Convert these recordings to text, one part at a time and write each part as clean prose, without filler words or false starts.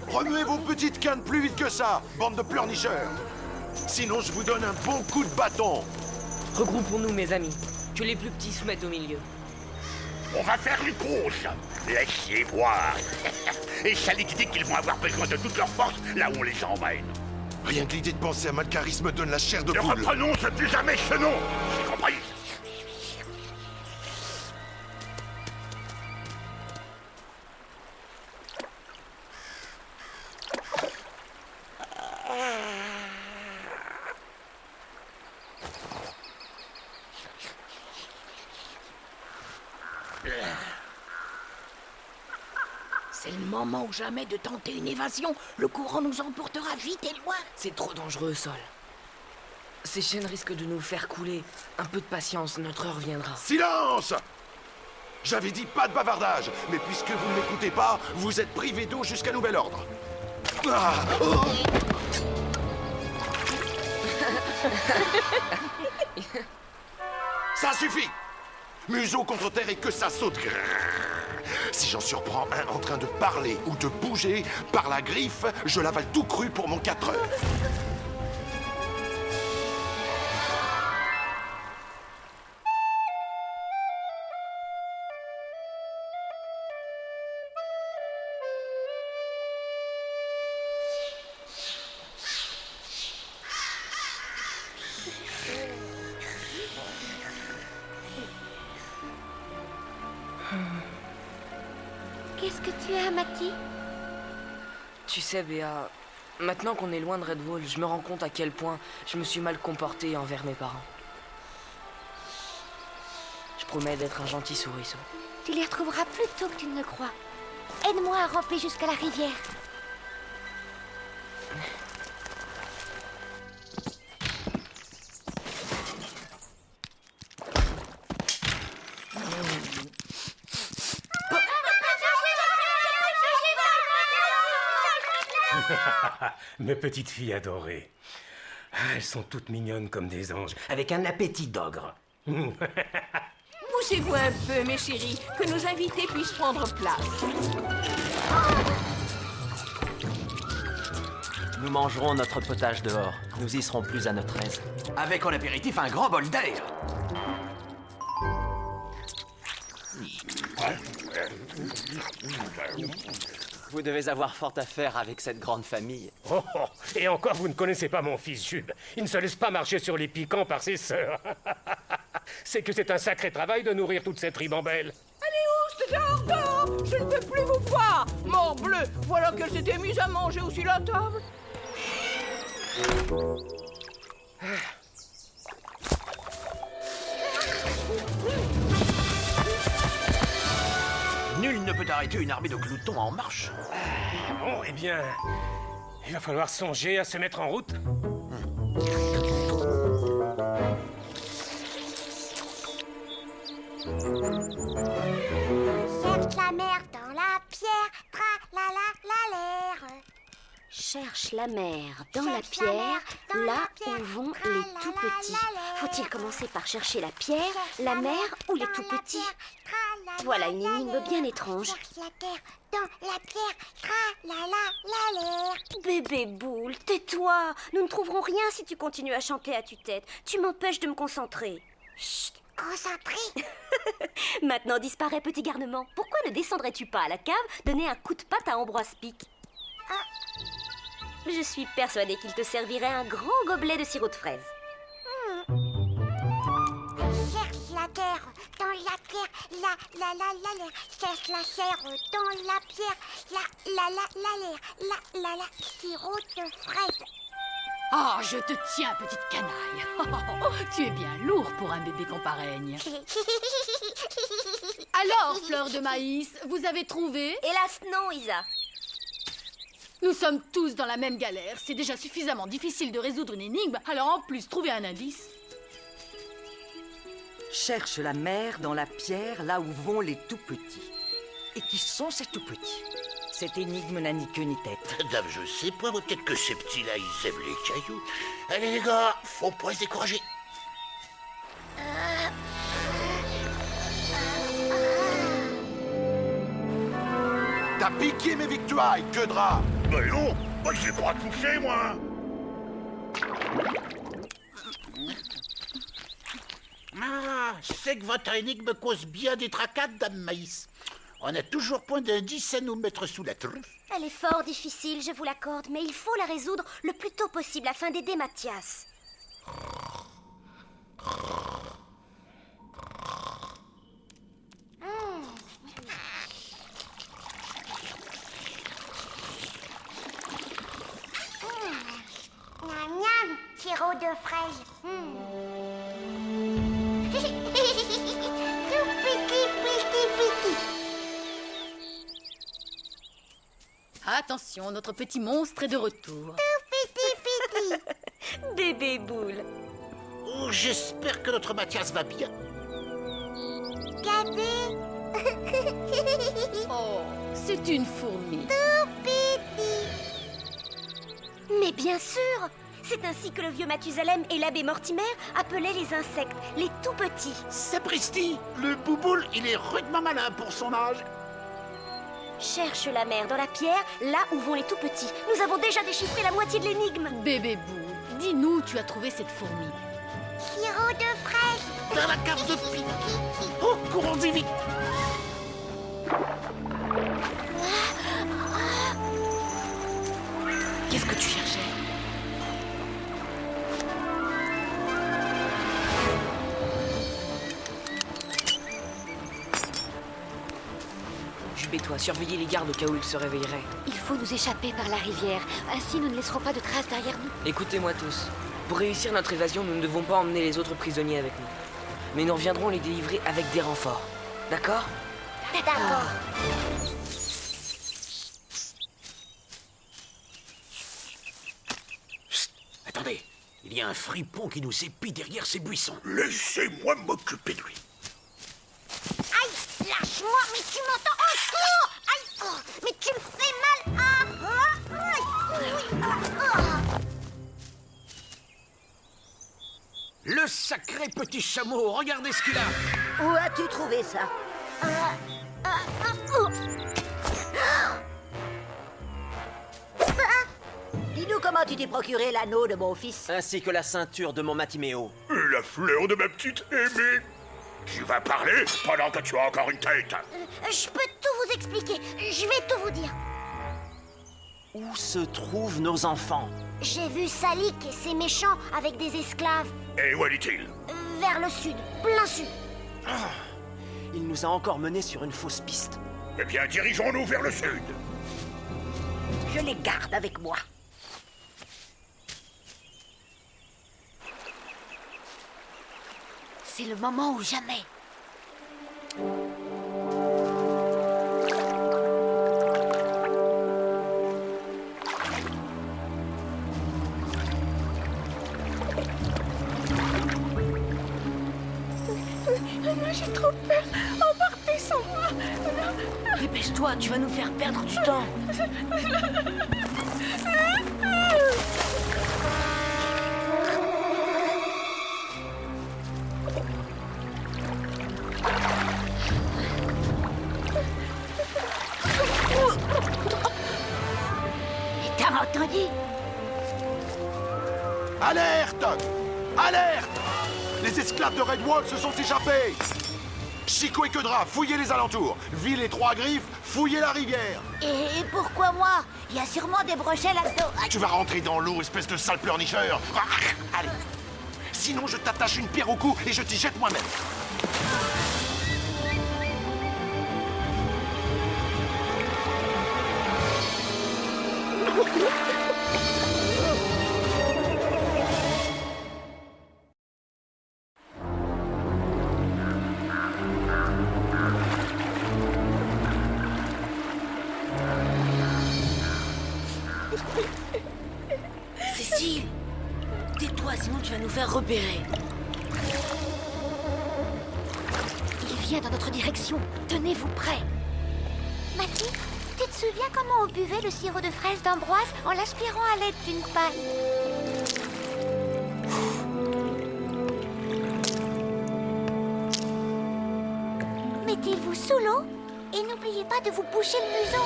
Remuez vos petites cannes plus vite que ça, bande de pleurnicheurs. Sinon, je vous donne un bon coup de bâton. Regroupons-nous, mes amis. Que les plus petits se mettent au milieu. On va faire une pause. Laissez voir. Et ça liquide qu'ils vont avoir besoin de toute leur force là où on les emmène. Rien que l'idée de penser à Malcaris me donne la chair de Ne poule. reprenonce plus jamais ce nom. J'ai compris. C'est le moment ou jamais de tenter une évasion. Le courant nous emportera vite et loin. C'est trop dangereux, Sol. Ces chaînes risquent de nous faire couler. Un peu de patience, notre heure viendra. Silence! J'avais dit pas de bavardage, mais puisque vous ne m'écoutez pas, vous êtes privé d'eau jusqu'à nouvel ordre. Ah, oh. Ça suffit! Museau contre terre et que ça saute. Si j'en surprends un en train de parler ou de bouger, par la griffe, je l'avale tout cru pour mon 4 heures. Qu'est-ce que tu as, Mati? Tu sais, Béa, maintenant qu'on est loin de Redwall, je me rends compte à quel point je me suis mal comporté envers mes parents. Je promets d'être un gentil souriceau. Tu les retrouveras plus tôt que tu ne le crois. Aide-moi à ramper jusqu'à la rivière. Mes petites filles adorées. Elles sont toutes mignonnes comme des anges, avec un appétit d'ogre. Poussez-vous un peu, mes chéris, que nos invités puissent prendre place. Nous mangerons notre potage dehors. Nous y serons plus à notre aise. Avec en apéritif un grand bol d'air. Vous devez avoir fort à faire avec cette grande famille. Oh, oh, et encore, vous ne connaissez pas mon fils Jules. Il ne se laisse pas marcher sur les piquants par ses sœurs. C'est que c'est un sacré travail de nourrir toute cette ribambelle. Allez, oust, dehors! Je ne peux plus vous voir! Morbleu, voilà qu'elle s'était mise à manger aussi la table. Nul ne peut arrêter une armée de gloutons en marche. Bon, eh bien, il va falloir songer à se mettre en route. Cherche la mer dans la pierre, tra-la-la-la-l'air. Cherche la mer dans la pierre, là où vont les tout petits. Faut-il commencer par chercher la pierre, la mer ou les tout petits? Voilà une énigme bien étrange. Cherche la terre dans la pierre, tra-la-la-la-l'air. Bébé boule, tais-toi. Nous ne trouverons rien si tu continues à chanter à tue-tête. Tu m'empêches de me concentrer. Chut, concentré. Maintenant disparaît, petit garnement. Pourquoi ne descendrais-tu pas à la cave donner un coup de patte à Ambroise Pic? Je suis persuadée qu'il te servirait un grand gobelet de sirop de fraise. Cherche la terre dans la pierre, la-la-la-la-l'air. Cherche la terre dans la pierre, la-la-la-la-l'air. La-la-la, sirop de fraise. Ah, je te tiens, petite canaille. Tu es bien lourd pour un bébé compareigne. Alors, fleur de maïs, vous avez trouvé? Hélas non, Isa. Nous sommes tous dans la même galère. C'est déjà suffisamment difficile de résoudre une énigme, alors en plus, trouver un indice. Cherche la mer dans la pierre, là où vont les tout petits. Et qui sont ces tout petits? Cette énigme n'a ni queue ni tête. Dame, je sais pas, mais peut-être que ces petits-là, ils aiment les cailloux. Allez les gars, faut pas se décourager. T'as piqué mes victuailles, que drap! Ben non, moi je l'ai pas touché, moi. Ah, c'est que votre énigme cause bien des tracades, Dame Maïs. On n'a toujours point d'indice à nous mettre sous la truffe. Elle est fort difficile, je vous l'accorde, mais il faut la résoudre le plus tôt possible afin d'aider Mathias. Miam miam, sirop de fraise. Tout petit, petit, petit. Attention, notre petit monstre est de retour. Tout petit, petit. Bébé boule. Oh, j'espère que notre Mathias va bien. Regardez. Oh, c'est une fourmi. Tout petit. Mais bien sûr! C'est ainsi que le vieux Mathusalem et l'abbé Mortimer appelaient les insectes, les tout petits. Sapristi, le bouboule, il est rudement malin pour son âge. Cherche la mère dans la pierre, là où vont les tout petits. Nous avons déjà déchiffré la moitié de l'énigme. Bébé boule, dis-nous où tu as trouvé cette fourmi. Sirop de fraise. Dans la cave de Pi. Oh, courons-y vite. Qu'est-ce que tu cherchais? Jupe et toi, surveillez les gardes au cas où ils se réveilleraient. Il faut nous échapper par la rivière. Ainsi, nous ne laisserons pas de traces derrière nous. Écoutez-moi tous. Pour réussir notre évasion, nous ne devons pas emmener les autres prisonniers avec nous. Mais nous reviendrons les délivrer avec des renforts. D'accord? D'accord. Attendez, il y a un fripon qui nous épie derrière ces buissons. Laissez-moi m'occuper de lui. Aïe, lâche-moi, mais tu m'entends encore. Aïe, oh, mais tu me fais mal. Ah, aïe, Le sacré petit chameau, regardez ce qu'il a. Où as-tu trouvé ça? Dis-nous comment tu t'es procuré l'anneau de mon fils. Ainsi que la ceinture de mon Matiméo. La fleur de ma petite aimée. Tu vas parler pendant que tu as encore une tête. Je peux tout vous expliquer. Je vais tout vous dire. Où se trouvent nos enfants? J'ai vu Salik et ses méchants avec des esclaves. Et où est-il? Vers le sud, plein sud. Il nous a encore menés sur une fausse piste. Eh bien, dirigeons-nous vers le sud. Je les garde avec moi. C'est le moment ou jamais. Moi, j'ai trop peur. Embarquez sans moi. Dépêche-toi, tu vas nous faire perdre du temps. T'as entendu? Alerte! Alerte! Les esclaves de Redwall se sont échappés! Chico et Quedra, fouillez les alentours. Ville et Trois Griffes, fouillez la rivière. Et pourquoi moi? Il y a sûrement des brochets là-dedans. Tu vas rentrer dans l'eau, espèce de sale pleurnicheur. Allez. Sinon, je t'attache une pierre au cou et je t'y jette moi-même. Cécile, tais-toi, sinon tu vas nous faire repérer. Il vient dans notre direction. Tenez-vous prêts. Mathilde, tu te souviens comment on buvait le sirop de fraise d'Ambroise en l'aspirant à l'aide d'une paille? Mettez-vous sous l'eau et n'oubliez pas de vous boucher le museau.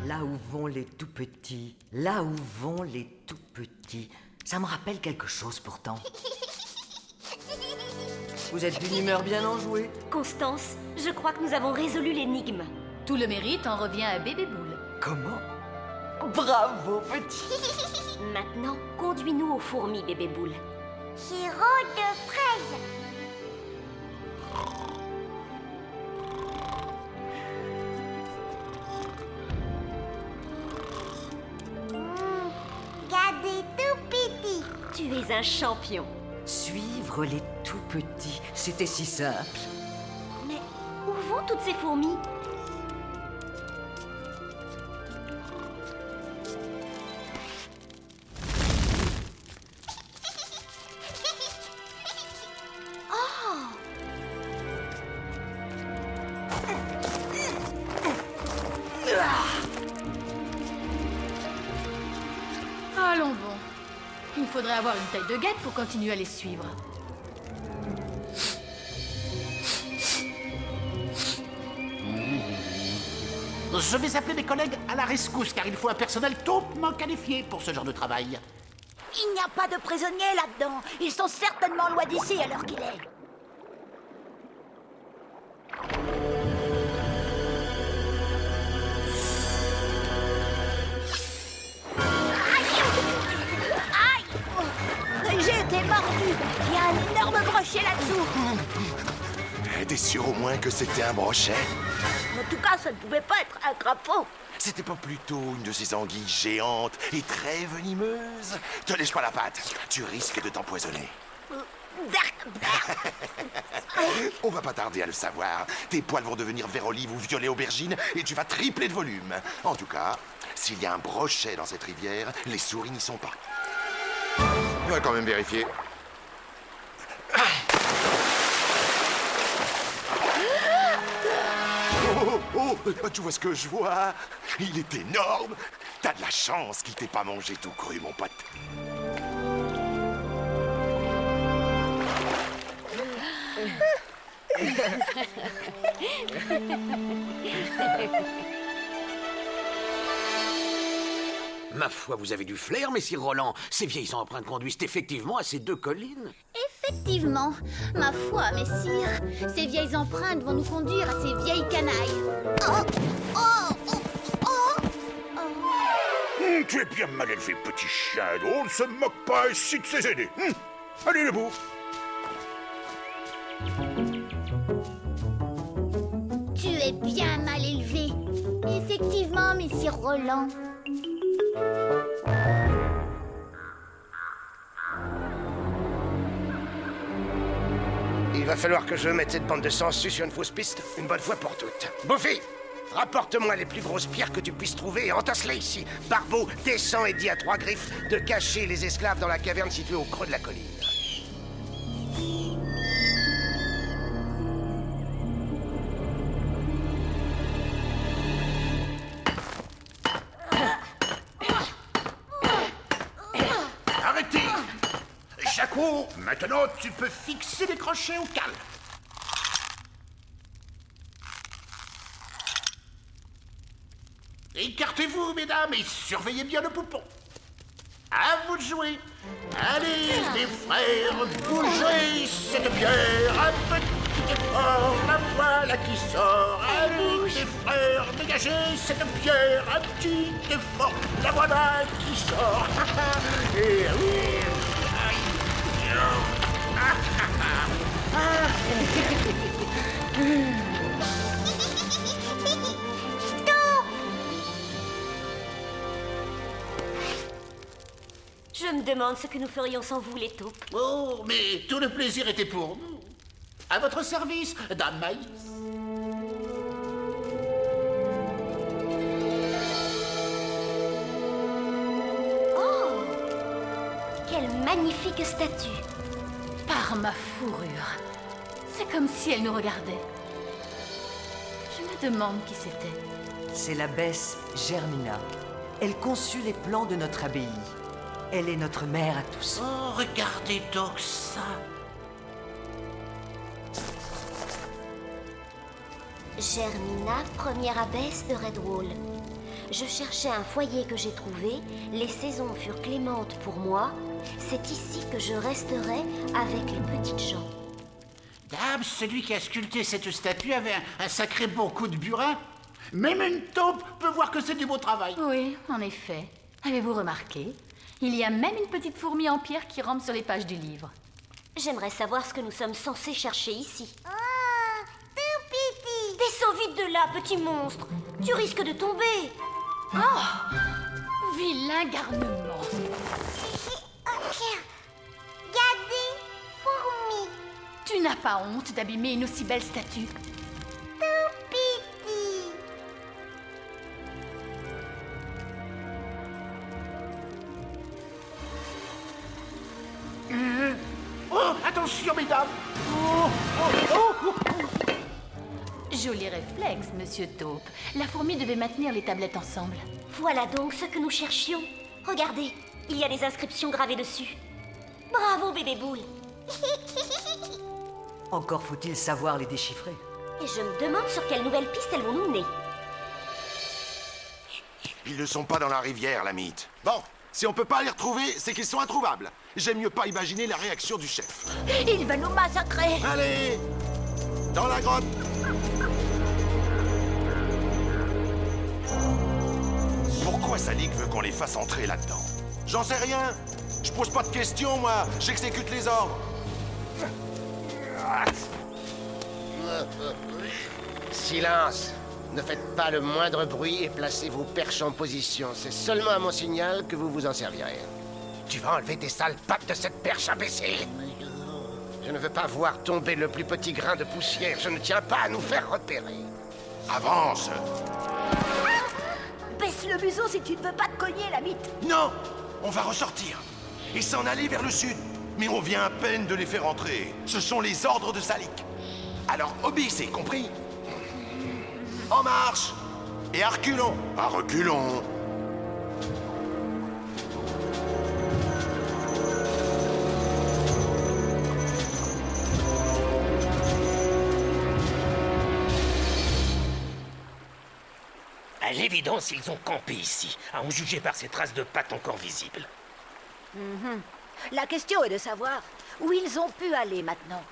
Là où vont les tout petits, là où vont les tout petits. Ça me rappelle quelque chose pourtant. Vous êtes d'une humeur bien enjouée. Constance, je crois que nous avons résolu l'énigme. Tout le mérite en revient à Bébé Boule. Comment? Bravo, petit. Maintenant, conduis-nous aux fourmis, Bébé Boule. Sirop de fraise. Regardez tout petit. Tu es un champion. Suivre les tout petits, c'était si simple. Mais où vont toutes ces fourmis? Allons bon. Il faudrait avoir une taille de guêpe pour continuer à les suivre. Je vais appeler mes collègues à la rescousse, car il faut un personnel tautement qualifié pour ce genre de travail. Il n'y a pas de prisonniers là-dedans. Ils sont certainement loin d'ici à l'heure qu'il est. J'ai été mordu. Il y a un énorme brochet là-dessous. T'es sûr au moins que c'était un brochet? En tout cas, ça ne pouvait pas être un crapaud. C'était pas plutôt une de ces anguilles géantes et très venimeuses? Te lèche pas la patte, tu risques de t'empoisonner. On va pas tarder à le savoir. Tes poils vont devenir vert olive ou violet aubergine et tu vas tripler de volume. En tout cas, s'il y a un brochet dans cette rivière, les souris n'y sont pas. On va quand même vérifier. Oh, tu vois ce que je vois? Il est énorme. T'as de la chance qu'il t'ait pas mangé tout cru, mon pote. Ma foi, vous avez du flair, messire Roland. Ces vieilles empreintes conduisent effectivement à ces deux collines. Effectivement. Ma foi, messire, ces vieilles empreintes vont nous conduire à ces vieilles canailles. Tu es bien mal élevé, petit chien. On ne se moque pas ici de ses aînés. Allez, debout. Tu es bien mal élevé. Effectivement, messire Roland. Il va falloir que je mette cette bande de sangsues sur une fausse piste, une bonne fois pour toutes. Buffy, rapporte-moi les plus grosses pierres que tu puisses trouver et entasse-les ici. Barbeau, descends et dis à Trois Griffes de cacher les esclaves dans la caverne située au creux de la colline. Arrêtez! Jaco, maintenant tu peux fixer les crochets au calme. Écartez-vous, mesdames, et surveillez bien le poupon. À vous de jouer. Allez, les frères, bougez cette pierre. Un petit effort, la voilà qui sort. Allez, les frères, dégagez cette pierre. Un petit effort, la voilà qui sort. Et oui. Je me demande ce que nous ferions sans vous, les taupes. Oh, mais tout le plaisir était pour nous. À votre service, Dame Maïs. Quelle magnifique statue! Par ma fourrure. C'est comme si elle nous regardait. Je me demande qui c'était. C'est l'abbesse Germina. Elle conçut les plans de notre abbaye. Elle est notre mère à tous. Oh, regardez donc ça. Germina, première abbesse de Redwall. Je cherchais un foyer que j'ai trouvé. Les saisons furent clémentes pour moi. C'est ici que je resterai avec les petites gens. Dame, celui qui a sculpté cette statue avait un sacré bon coup de burin. Même une taupe peut voir que c'est du beau travail. Oui, en effet. Avez-vous remarqué? Il y a même une petite fourmi en pierre qui rampe sur les pages du livre. J'aimerais savoir ce que nous sommes censés chercher ici. Oh, tout petit. Descends vite de là, petit monstre. Tu risques de tomber. Oh! Vilain garnement. Regardez, fourmi. Tu n'as pas honte d'abîmer une aussi belle statue? Tout petit. Oh, attention, mesdames. Oh, oh, oh, oh. Joli réflexe, monsieur Taupe. La fourmi devait maintenir les tablettes ensemble. Voilà donc ce que nous cherchions. Regardez, il y a des inscriptions gravées dessus. Bravo, bébé boule. Encore faut-il savoir les déchiffrer. Et je me demande sur quelle nouvelle piste elles vont nous mener. Ils ne sont pas dans la rivière, la mythe. Bon, si on peut pas les retrouver, c'est qu'ils sont introuvables. J'aime mieux pas imaginer la réaction du chef. Il va nous massacrer. Allez, dans la grotte. Pourquoi Salik veut qu'on les fasse entrer là-dedans? J'en sais rien. Je pose pas de questions, moi. J'exécute les ordres. Silence. Ne faites pas le moindre bruit et placez vos perches en position. C'est seulement à mon signal que vous vous en servirez. Tu vas enlever tes sales pattes de cette perche imbécile. Je ne veux pas voir tomber le plus petit grain de poussière. Je ne tiens pas à nous faire repérer. Avance. Baisse le museau si tu ne veux pas te cogner, la mythe. Non, on va ressortir et s'en aller vers le sud. Mais on vient à peine de les faire entrer. Ce sont les ordres de Salik. Alors obéissez, compris? En marche! Et à reculons! À reculons! À l'évidence, ils ont campé ici, à en juger par ces traces de pattes encore visibles. La question est de savoir où ils ont pu aller maintenant.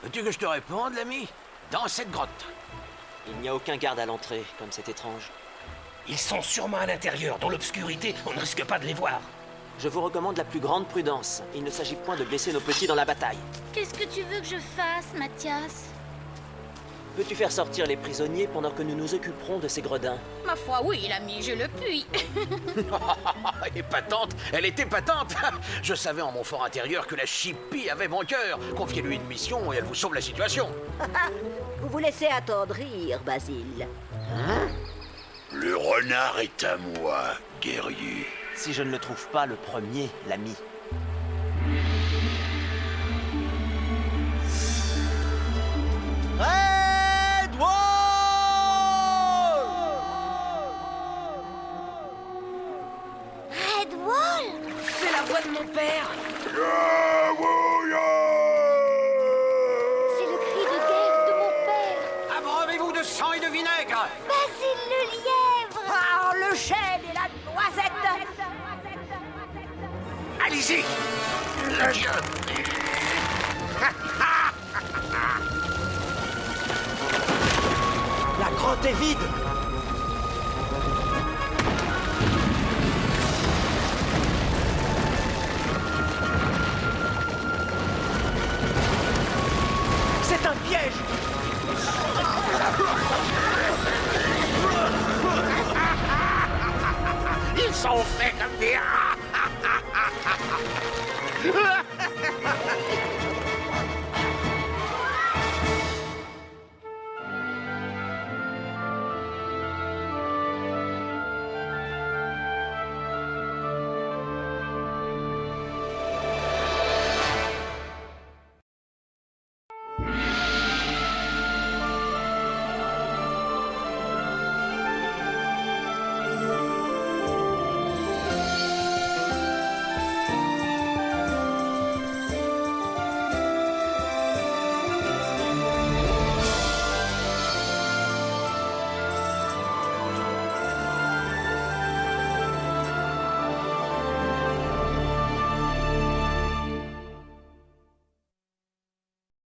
Veux-tu que je te réponde, l'ami? Dans cette grotte. Il n'y a aucun garde à l'entrée, comme c'est étrange. Ils sont sûrement à l'intérieur, dans l'obscurité, on ne risque pas de les voir. Je vous recommande la plus grande prudence. Il ne s'agit point de blesser nos petits dans la bataille. Qu'est-ce que tu veux que je fasse, Mathias? Peux-tu faire sortir les prisonniers pendant que nous nous occuperons de ces gredins? Ma foi, oui, l'ami, je le puis. Épatante, elle est épatante. Je savais en mon fort intérieur que la chipie avait bon cœur. Confiez-lui une mission et elle vous sauve la situation. Vous vous laissez attendrir, Basile. Le renard est à moi, guerrier. Si je ne le trouve pas le premier, l'ami. Redwall. C'est la voix de mon père. C'est le cri de guerre de mon père. Abreuvez-vous de sang et de vinaigre. Basile le lièvre. Ah, le chêne et la noisette. Allez-y. La grotte est vide. C'est un piège. Ils sont faits comme des rats.